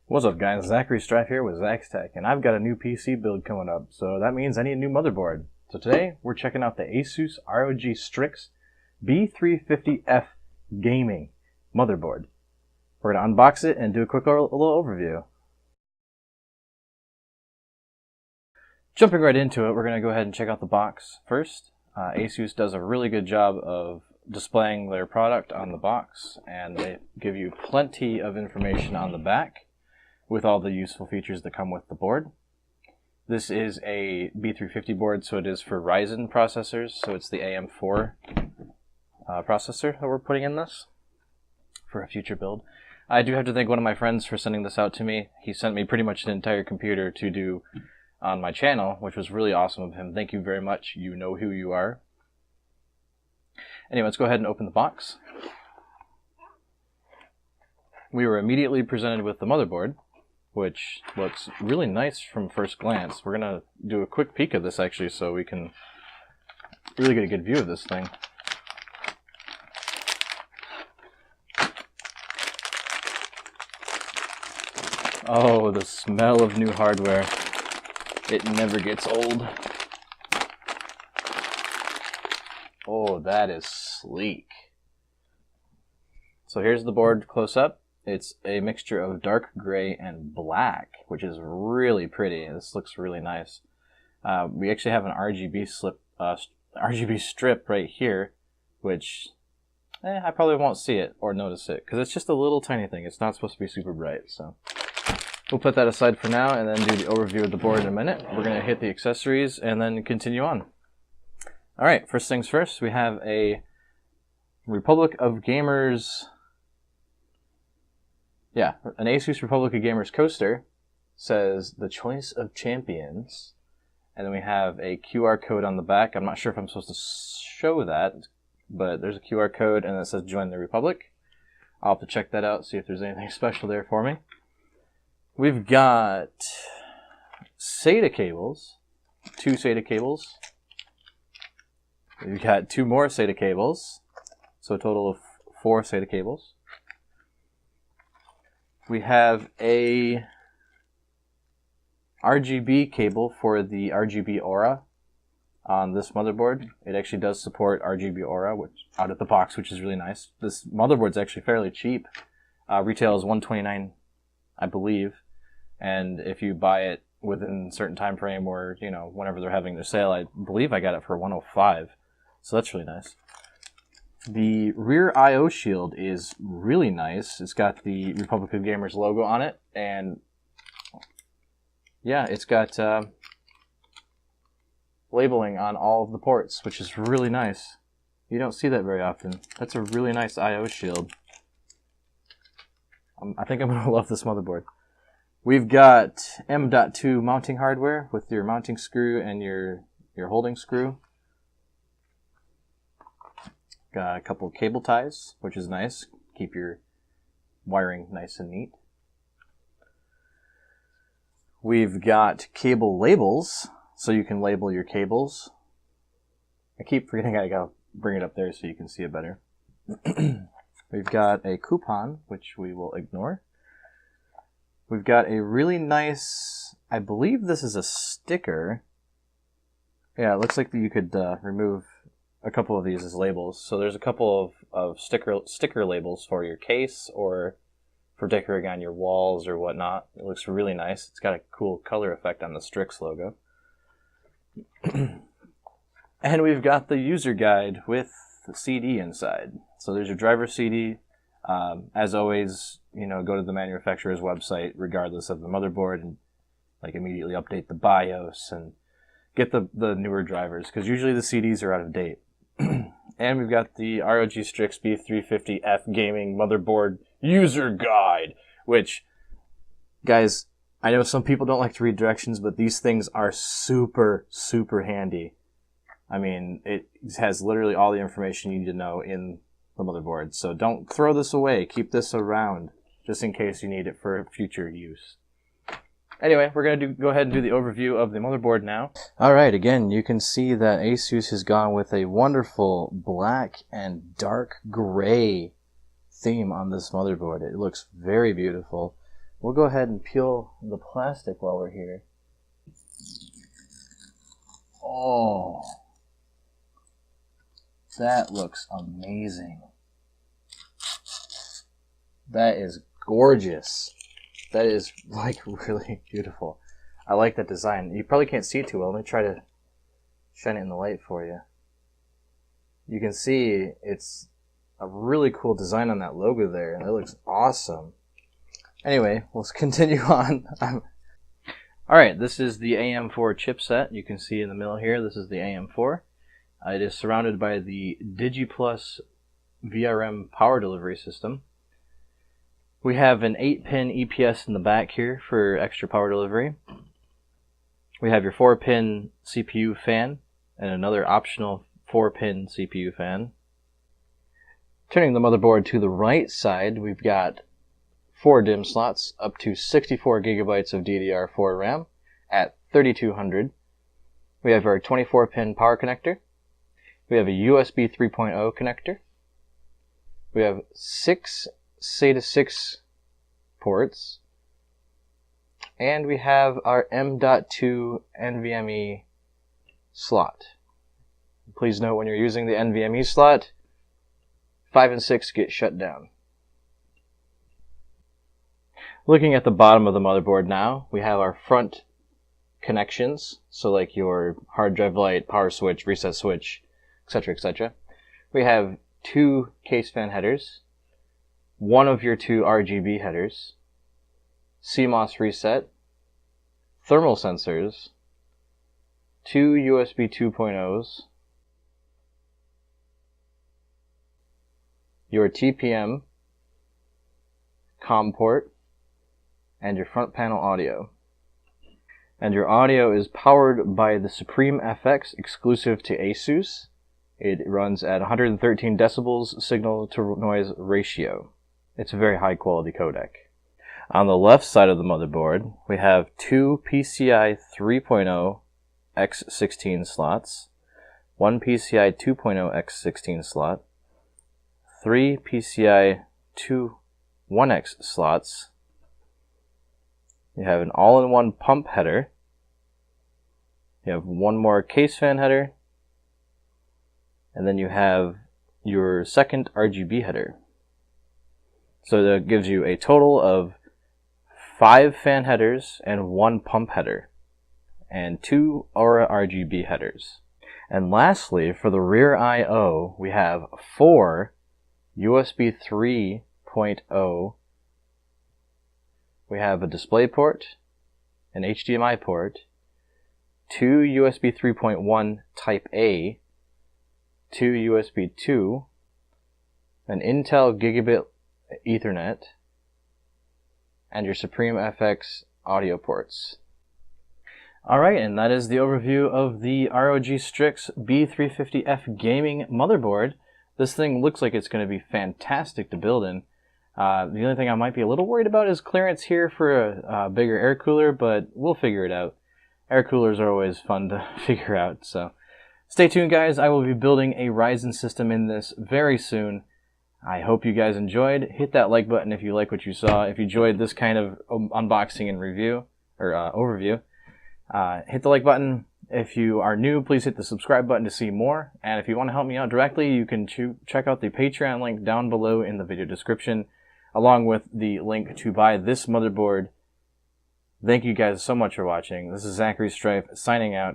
What's up guys, Zachary Strife here with Zach's Tech, and I've got a new PC build coming up, so that means I need a new motherboard. So today, we're checking out the Asus ROG Strix B350-F gaming motherboard. We're going to unbox it and do a quick little overview. Jumping right into it, we're going to go ahead and check out the box first. Asus does a really good job of displaying their product on the box, and they give you plenty of information on the back with all the useful features that come with the board. This is a B350 board, so it is for Ryzen processors, so it's the AM4 processor that we're putting in this for a future build. I do have to thank one of my friends for sending this out to me. He sent me pretty much an entire computer to do on my channel, which was really awesome of him. Thank you very much. You know who you are. Anyway, let's go ahead and open the box. We were immediately presented with the motherboard, which looks really nice from first glance. We're going to do a quick peek of this actually so we can really get a good view of this thing. Oh, the smell of new hardware. It never gets old. Oh, that is sleek. So here's the board close up. It's a mixture of dark gray and black, which is really pretty. This looks really nice. We actually have an RGB strip right here, which I probably won't see it or notice it because it's just a little tiny thing. It's not supposed to be super bright. So we'll put that aside for now and then do the overview of the board in a minute. We're going to hit the accessories and then continue on. All right, first things first, we have a Republic of Gamers... Yeah, an Asus Republic of Gamers coaster says the choice of champions, and then we have a QR code on the back. I'm not sure if I'm supposed to show that, but there's a QR code and it says join the Republic. I'll have to check that out, see if there's anything special there for me. We've got SATA cables, 2 SATA cables. We've got 2 more SATA cables, so a total of 4 SATA cables. We have a RGB cable for the RGB Aura on this motherboard. It actually does support RGB Aura, which out of the box, which is really nice. This motherboard's actually fairly cheap. Retail is $129, I believe, and if you buy it within a certain time frame or whenever they're having their sale, I believe I got it for $105. So that's really nice. The rear I/O shield is really nice. It's got the Republic of Gamers logo on it, and yeah, it's got labeling on all of the ports, which is really nice. You don't see that very often. That's a really nice I/O shield. I think I'm going to love this motherboard. We've got M.2 mounting hardware with your mounting screw and your holding screw. Got a couple of cable ties, which is nice. Keep your wiring nice and neat. We've got cable labels, so you can label your cables. I keep forgetting I gotta bring it up there so you can see it better. We've got a coupon, which we will ignore. We've got a really nice, I believe this is a sticker. Yeah, it looks like you could remove a couple of these as labels. So there's a couple of sticker labels for your case or for decorating on your walls or whatnot. It looks really nice. It's got a cool color effect on the Strix logo. And we've got the user guide with the CD inside. So there's your driver CD. As always, go to the manufacturer's website regardless of the motherboard and immediately update the BIOS and get the newer drivers because usually the CDs are out of date. And we've got the ROG Strix B350-F gaming motherboard user guide, which, guys, I know some people don't like to read directions, but these things are super, super handy. I mean, it has literally all the information you need to know in the motherboard. So don't throw this away. Keep this around just in case you need it for future use. Anyway, we're going to go ahead and do the overview of the motherboard now. Alright, again, you can see that Asus has gone with a wonderful black and dark gray theme on this motherboard. It looks very beautiful. We'll go ahead and peel the plastic while we're here. Oh, that looks amazing. That is gorgeous. That is like really beautiful. I like that design. You probably can't see it too well. Let me try to shine it in the light for you. You can see it's a really cool design on that logo there. That looks awesome. Anyway, let's continue on. Alright, this is the AM4 chipset. You can see in the middle here, this is the AM4. It is surrounded by the DigiPlus VRM power delivery system. We have an 8-pin EPS in the back here for extra power delivery. We have your 4-pin CPU fan and another optional 4-pin CPU fan. Turning the motherboard to the right side, we've got 4 DIMM slots up to 64 gigabytes of DDR4 RAM at 3200. We have our 24-pin power connector. We have a USB 3.0 connector. We have 6 SATA 6 ports. And we have our M.2 NVMe slot. Please note when you're using the NVMe slot, 5 and 6 get shut down. Looking at the bottom of the motherboard now, we have our front connections, so like your hard drive light, power switch, reset switch, etc., etc. We have 2 case fan headers, 1 of your 2 RGB headers, CMOS reset, thermal sensors, 2 USB 2.0s, your TPM, COM port, and your front panel audio. And your audio is powered by the Supreme FX exclusive to Asus. It runs at 113 decibels signal to noise ratio. It's a very high quality codec. On the left side of the motherboard, we have 2 PCI 3.0 X16 slots, 1 PCI 2.0 X16 slot, 3 PCI 2 1X slots. You have an all-in-one pump header. You have 1 more case fan header. And then you have your second RGB header. So that gives you a total of 5 fan headers and 1 pump header. And 2 Aura RGB headers. And lastly, for the rear I/O, we have 4 USB 3.0. We have a display port, an HDMI port, 2 USB 3.1 Type A, 2 USB 2, an Intel Gigabit Ethernet, and your Supreme FX audio ports. Alright, and that is the overview of the ROG Strix B350-F gaming motherboard. This thing looks like it's going to be fantastic to build in. The only thing I might be a little worried about is clearance here for a bigger air cooler, but we'll figure it out. Air coolers are always fun to figure out, so stay tuned, guys. I will be building a Ryzen system in this very soon. I hope you guys enjoyed. Hit that like button if you like what you saw. If you enjoyed this kind of unboxing and review, or overview, hit the like button. If you are new, please hit the subscribe button to see more. And if you want to help me out directly, you can check out the Patreon link down below in the video description, along with the link to buy this motherboard. Thank you guys so much for watching. This is Zachary Strife signing out.